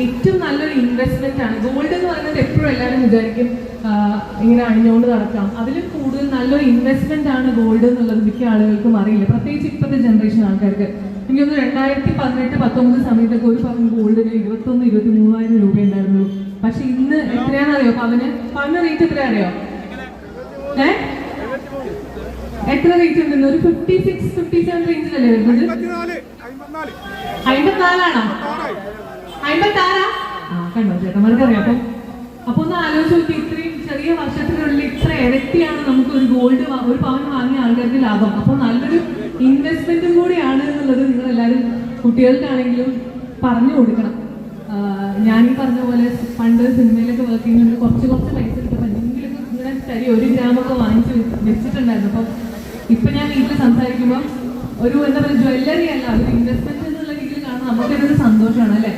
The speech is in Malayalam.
ഏറ്റവും നല്ലൊരു ഇൻവെസ്റ്റ്മെന്റ് ആണ്. ഗോൾഡ് എന്ന് പറയുന്നത് എപ്പോഴും എല്ലാവരും വിചാരിക്കും ഇങ്ങനെ അണിഞ്ഞുകൊണ്ട് നടക്കാം. അതിലും കൂടുതൽ നല്ലൊരു ഇൻവെസ്റ്റ്മെന്റ് ആണ് ഗോൾഡ് എന്നുള്ളത് മിക്ക ആളുകൾക്കും അറിയില്ല, പ്രത്യേകിച്ച് ഇപ്പോഴത്തെ ജനറേഷൻ ആൾക്കാർക്ക്. എനിക്കൊന്ന് 2018-19 സമയത്തൊക്കെ ഒരു പവൻ ഗോൾഡിന് 21,000-23,000 രൂപ ഉണ്ടായിരുന്നുള്ളൂ. പക്ഷെ ഇന്ന് എത്രയാണെന്നറിയോ? പവന് റേറ്റ് എത്ര അറിയോ? എത്ര റേറ്റ് ഉണ്ടെന്ന്? ഒരു 56-57 റേഞ്ചിലല്ലേ വരുന്നത്? 54ആണോ? 56? കണ്ടോ ചേട്ടന്മാർക്ക് അറിയാം. അപ്പൊ ഒന്ന് ആലോചിച്ച് നോക്കി, ഇത്രയും ചെറിയ വർഷത്തിനുള്ളിൽ ഇത്ര ഇരട്ടിയാണ് നമുക്ക് ഒരു ഗോൾഡ് ഒരു പവൻ വാങ്ങിയ ആൾക്കാർക്ക് ലാഭം. അപ്പോൾ നല്ലൊരു ഇൻവെസ്റ്റ്മെന്റും കൂടിയാണ് എന്നുള്ളത് നിങ്ങൾ എല്ലാവരും കുട്ടികൾക്കാണെങ്കിലും പറഞ്ഞു കൊടുക്കണം. ഞാൻ ഈ പറഞ്ഞ പോലെ പണ്ട് സിനിമയിലൊക്കെ വർക്ക് ചെയ്യുന്നത് കുറച്ച് പൈസ കിട്ടുമ്പോൾ എന്തെങ്കിലുമൊക്കെ ഇങ്ങനെ തരി 1 ഗ്രാമൊക്കെ വാങ്ങിച്ച് വെച്ചിട്ടുണ്ടായിരുന്നു. അപ്പം ഇപ്പൊ ഞാൻ വീട്ടിൽ സംസാരിക്കുമ്പോൾ ഒരു എന്താ പറയുക, ജ്വല്ലറി അല്ല, ഒരു ഇൻവെസ്റ്റ്മെന്റ് എന്നുള്ള രീതിയിൽ കാണുമ്പോൾ നമുക്കൊരു സന്തോഷമാണ് അല്ലേ?